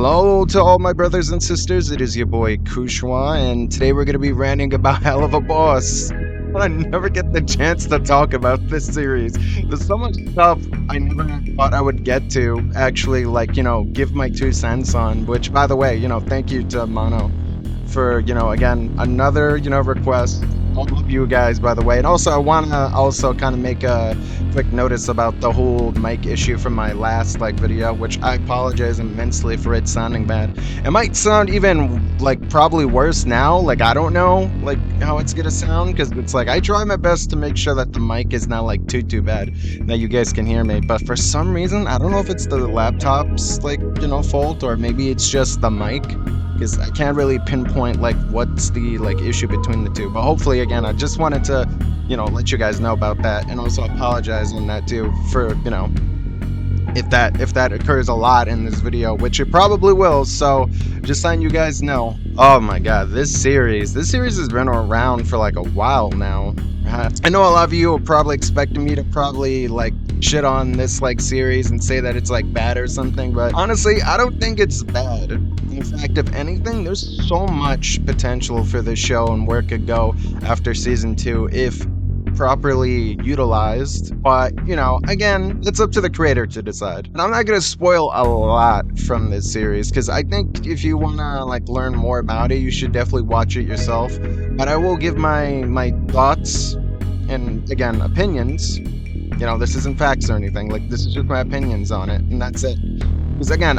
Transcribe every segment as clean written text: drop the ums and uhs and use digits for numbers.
Hello to all my brothers and sisters, it is your boy Kushowa, and today we're going to be ranting about Helluva Boss. I never get the chance to talk about this series. There's so much stuff I never thought I would get to actually, give my 2 cents on, which, by the way, thank you to Mono for, again, another, request. All of you guys, by the way. And also, I want to also kind of make a quick notice about the whole mic issue from my last, video, which I apologize immensely for it sounding bad. It might sound even, probably worse now. I don't know, how it's gonna sound, because it's I try my best to make sure that the mic is not, too bad, that you guys can hear me. But for some reason, I don't know if it's the laptop's, fault, or maybe it's just the mic, because I can't really pinpoint what's the issue between the two. But hopefully, again, I just wanted to let you guys know about that, and also apologize on that too for if that occurs a lot in this video, which it probably will. So just letting you guys know. Oh my god, this series has been around for a while now. I know a lot of you are probably expecting me to probably shit on this series and say that it's bad or something, but honestly, I don't think it's bad. In fact, if anything, there's so much potential for this show and where it could go after season 2 if properly utilized. But again, it's up to the creator to decide, and I'm not gonna spoil a lot from this series, because I think if you want to learn more about it, you should definitely watch it yourself. But I will give my thoughts and, again, opinions. This isn't facts or anything. This is just my opinions on it, and that's it. Because again,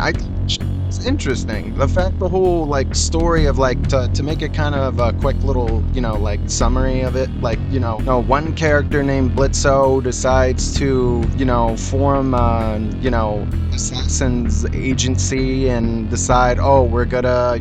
it's interesting. The fact, the whole story of to make it kind of a quick little summary of it. One character named Blitzo decides to form assassin's agency and decide, oh, we're gonna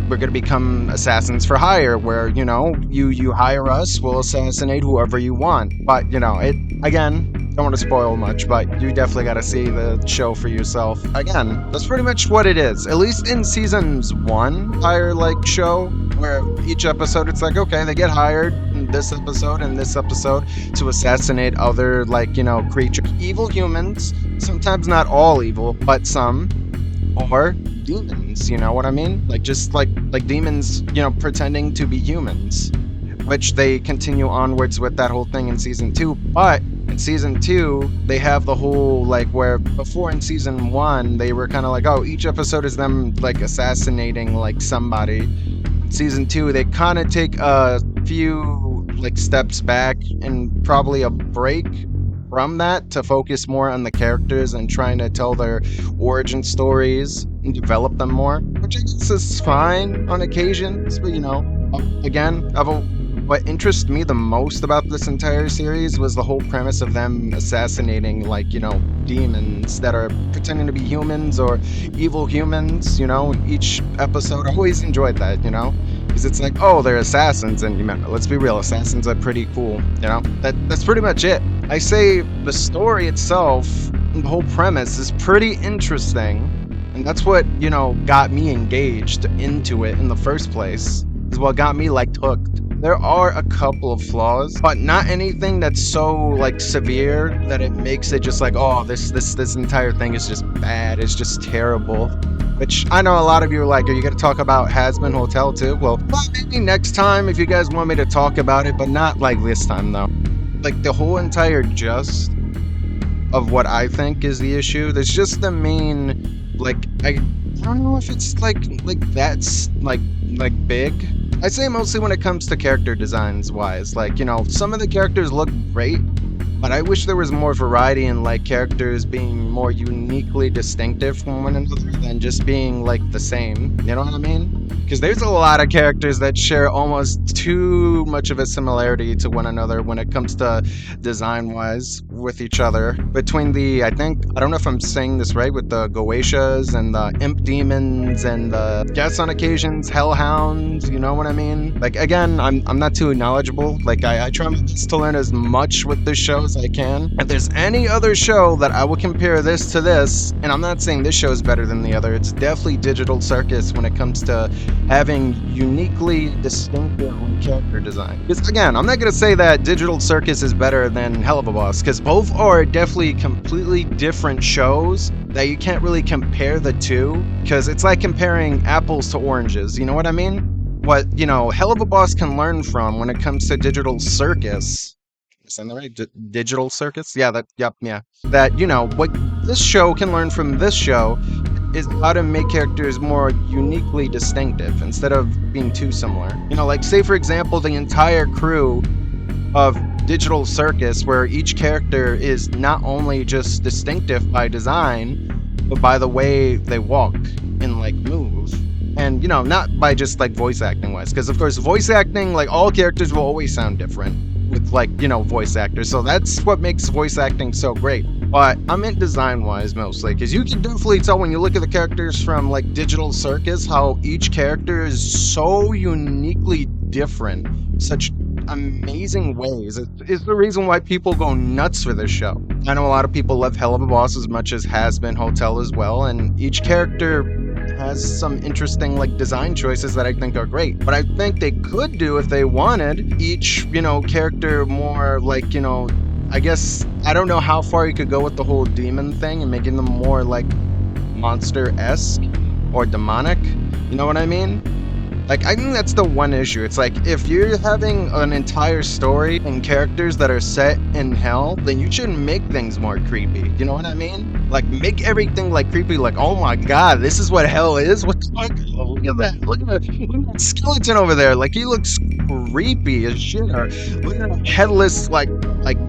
we're gonna become assassins for hire, where you hire us, we'll assassinate whoever you want. But it, again, don't want to spoil much, but you definitely got to see the show for yourself. Again, that's pretty much what it is, at least in seasons 1 hire show, where each episode it's okay, they get hired in this episode and this episode to assassinate other creatures, evil humans, sometimes not all evil, but some, or demons, you know what I mean? Just demons, pretending to be humans, which they continue onwards with that whole thing in season 2. But in season 2, they have the whole where before in season 1 they were kind of oh, each episode is them assassinating somebody. In season 2, they kind of take a few steps back and probably a break from that to focus more on the characters and trying to tell their origin stories and develop them more, which I guess is fine on occasions. But again, what interests me the most about this entire series was the whole premise of them assassinating demons that are pretending to be humans or evil humans. Each episode, I always enjoyed that, because it's oh, they're assassins, and let's be real, assassins are pretty cool. That's pretty much it. I say the story itself, the whole premise is pretty interesting, and that's what got me engaged into it in the first place. Is what got me hooked. There are a couple of flaws, but not anything that's so severe that it makes it just oh, this entire thing is just bad, it's just terrible. Which I know a lot of you are are you gonna talk about Hazbin Hotel too? Well, maybe next time if you guys want me to talk about it, but not this time though. The whole entire gist of what I think is the issue, there's just the main I don't know if it's that's big. I say mostly when it comes to character designs wise. Some of the characters look great, but I wish there was more variety in characters being more uniquely distinctive from one another than just being the same. You know what I mean? Because there's a lot of characters that share almost too much of a similarity to one another when it comes to design wise with each other. Between I don't know if I'm saying this right, with the Goetias and the imp demons and the, yes, on occasions, hellhounds, you know what I mean? Again, I'm not too knowledgeable. I try my best to learn as much with this show as I can. If there's any other show that I would compare this to this, and I'm not saying this show is better than the other, it's definitely Digital Circus when it comes to having uniquely distinctive character design. Because again, I'm not gonna say that Digital Circus is better than Helluva Boss, because both are definitely completely different shows that you can't really compare the two, because it's like comparing apples to oranges, you know what I mean? What, Helluva Boss can learn from when it comes to Digital Circus. Is that right? Digital Circus? Yeah, yeah. That, what this show can learn from this show is how to make characters more uniquely distinctive instead of being too similar. Like, say for example, the entire crew of Digital Circus, where each character is not only just distinctive by design, but by the way they walk and like move. And not by just like voice acting wise, because of course voice acting, like all characters will always sound different with like voice actors, so that's what makes voice acting so great. But I meant design wise mostly, because you can definitely tell when you look at the characters from like Digital Circus how each character is so uniquely different, such amazing ways. It's the reason why people go nuts for this show. I know a lot of people love Helluva Boss as much as Has Been Hotel as well, and each character has some interesting like design choices that I think are great. But I think they could do, if they wanted, each character more like I guess I don't know how far you could go with the whole demon thing and making them more like monster-esque or demonic. You know what I mean? Like, I think that's the one issue. It's like, if you're having an entire story and characters that are set in hell, then you should make things more creepy. You know what I mean? Like, make everything, like, creepy. Like, oh my god, this is what hell is? What the fuck? Oh, look at that. Look at that skeleton over there. Like, he looks creepy as shit. Or look at that headless, like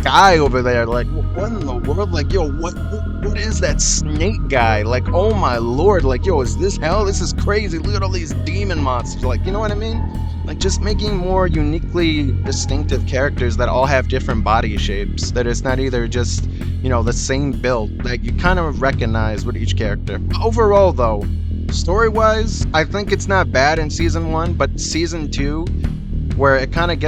guy over there. Like, what in the world? Like, yo, what is that snake guy? Like, oh my lord. Like, yo, is this hell? This is crazy. Look at all these demon monsters. Like, you know what I mean? Like, just making more uniquely distinctive characters that all have different body shapes. That it's not either just, the same build. Like, you kind of recognize with each character. Overall, though, story-wise, I think it's not bad in Season 1, but Season 2, where it kind of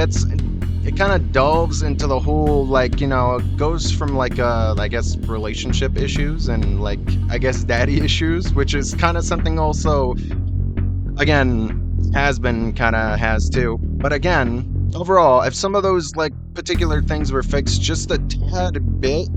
delves into the whole, like, it goes from, like, I guess, relationship issues and, like, I guess, daddy issues, which is kind of something also, again, Has Been kind of has too. But again, overall, if some of those, like, particular things were fixed just a tad bit,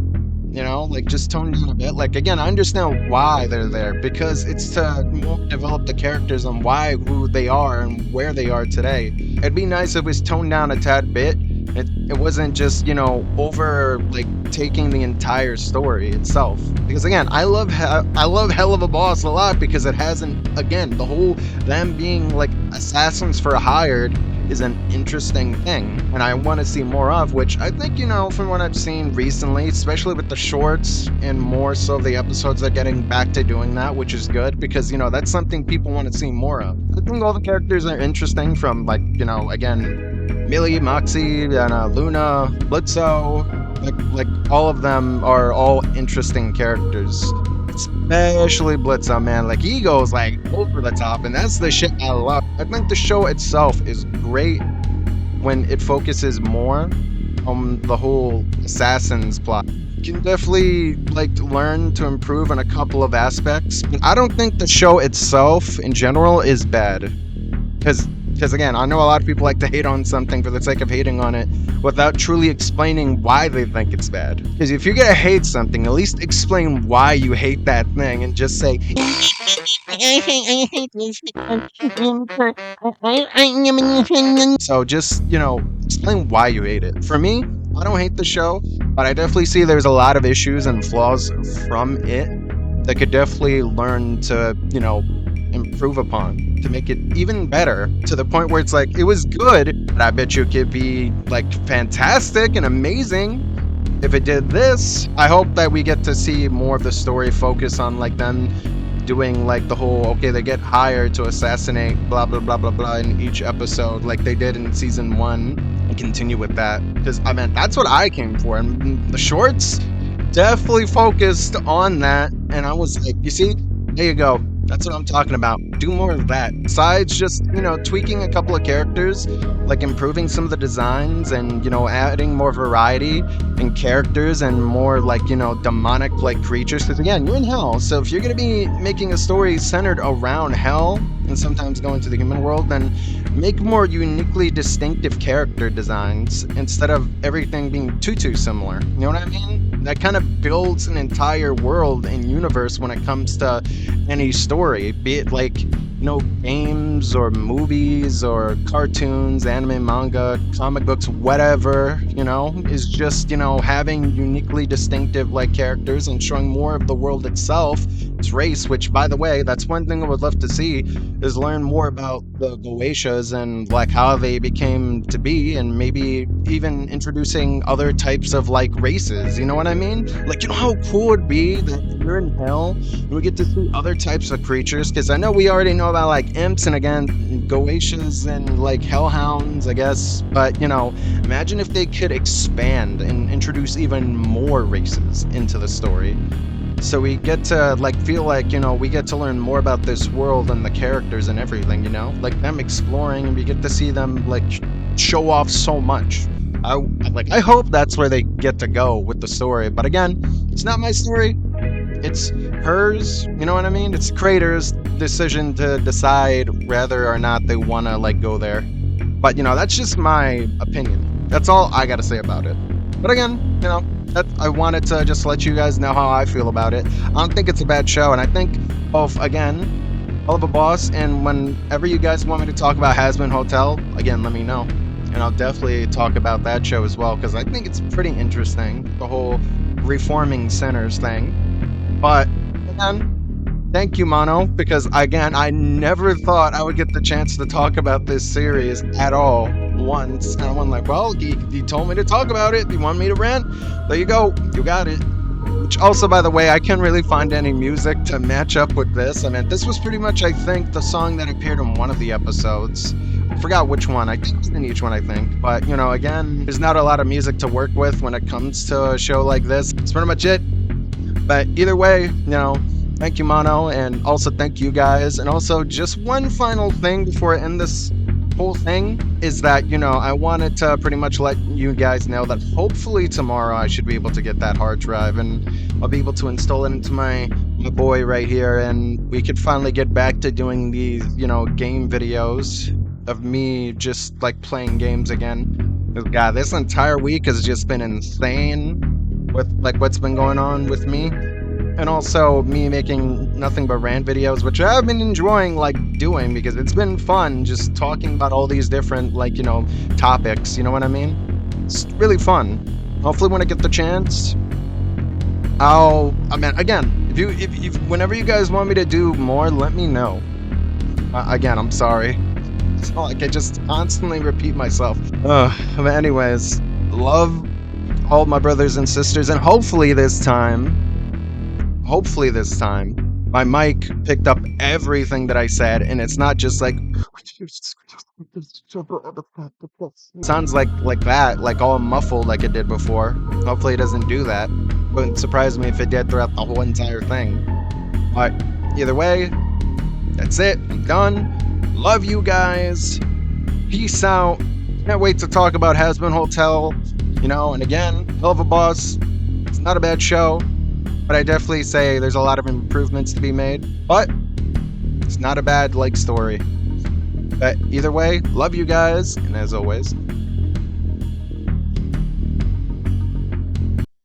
like, just toned down a bit. Like, again, I understand why they're there, because it's to more develop the characters and who they are and where they are today. It'd be nice if it was toned down a tad bit. It wasn't just, over, like, taking the entire story itself. Because again, I love Helluva Boss a lot, because it hasn't, again, the whole them being like assassins for hired is an interesting thing, and I want to see more of, which I think, from what I've seen recently, especially with the shorts and more so the episodes, are getting back to doing that, which is good, because, that's something people want to see more of. I think all the characters are interesting, from, like, again, Millie, Moxie, and Luna, Blitzo, like all of them are all interesting characters. Especially Blitzo, man. Like, he goes, like, over the top, and that's the shit I love. I think the show itself is great when it focuses more on the whole assassins plot. You can definitely, like, learn to improve in a couple of aspects. But I don't think the show itself, in general, is bad. Because again, I know a lot of people like to hate on something for the sake of hating on it without truly explaining why they think it's bad. Because if you're gonna hate something, at least explain why you hate that thing, and just say, so just, explain why you hate it. For me, I don't hate the show, but I definitely see there's a lot of issues and flaws from it that could definitely learn to, improve upon, to make it even better, to the point where it's like, it was good, but I bet you it could be, like, fantastic and amazing if it did this. I hope that we get to see more of the story focus on, like, them doing, like, the whole, okay, they get hired to assassinate blah blah blah blah blah in each episode, like they did in Season 1, and continue with that, because I mean, that's what I came for, and the shorts definitely focused on that, and I was like, you see, there you go. That's what I'm talking about. do more of that. Besides just, tweaking a couple of characters, like improving some of the designs and, adding more variety in characters and more like, demonic like creatures. Because again, you're in hell. So if you're going to be making a story centered around hell and sometimes going to the human world, then make more uniquely distinctive character designs instead of everything being too similar. You know what I mean? That kind of builds an entire world and universe when it comes to any story, be it like, games or movies or cartoons, anime, manga, comic books, whatever, is just, having uniquely distinctive like characters and showing more of the world itself, its race, which by the way, that's one thing I would love to see, is learn more about the Goetias and like how they became to be, and maybe even introducing other types of like races, you know what I mean? Like, how cool it'd be that you're in hell and we get to see other types of creatures, because I know we already know about like imps and again Goetias and like hellhounds, I guess, but imagine if they could expand and introduce even more races into the story. So we get to like feel like, we get to learn more about this world and the characters and everything, like them exploring, and we get to see them like show off so much. I hope that's where they get to go with the story. But again, it's not my story. It's hers, you know what I mean? It's the creator's decision to decide whether or not they want to like go there. But that's just my opinion. That's all I got to say about it. But again, I wanted to just let you guys know how I feel about it. I don't think it's a bad show, and I think both, again, Helluva Boss, and whenever you guys want me to talk about Hazbin Hotel, again, let me know. And I'll definitely talk about that show as well, because I think it's pretty interesting, the whole reforming sinners thing. But, again, thank you, Mono, because, again, I never thought I would get the chance to talk about this series at all once. And I'm like, well, he told me to talk about it. You want me to rant? There you go. You got it. Which also, by the way, I can't really find any music to match up with this. I mean, this was pretty much, I think, the song that appeared in one of the episodes. I forgot which one. I think it's in each one, I think. But, again, there's not a lot of music to work with when it comes to a show like this. That's pretty much it. But either way, thank you, Mono, and also thank you guys. And also, just one final thing before I end this whole thing is that, I wanted to pretty much let you guys know that hopefully tomorrow I should be able to get that hard drive, and I'll be able to install it into my boy right here, and we could finally get back to doing these, game videos of me just like playing games again. God, this entire week has just been insane with like what's been going on with me, and also me making nothing but rant videos, which I've been enjoying like doing, because it's been fun just talking about all these different like topics, you know what I mean? It's really fun. Hopefully when I get the chance, again, if whenever you guys want me to do more, let me know. Again, I'm sorry. It's not like I just constantly repeat myself. But anyways, love all my brothers and sisters, and hopefully this time, my mic picked up everything that I said, and it's not just like sounds like that, like all muffled like it did before. Hopefully it doesn't do that. Wouldn't surprise me if it did throughout the whole entire thing. But either way, that's it. I'm done. Love you guys. Peace out. Can't wait to talk about Hazbin Hotel. And again, Helluva Boss, it's not a bad show, but I definitely say there's a lot of improvements to be made, but it's not a bad like story. But either way, love you guys, and as always,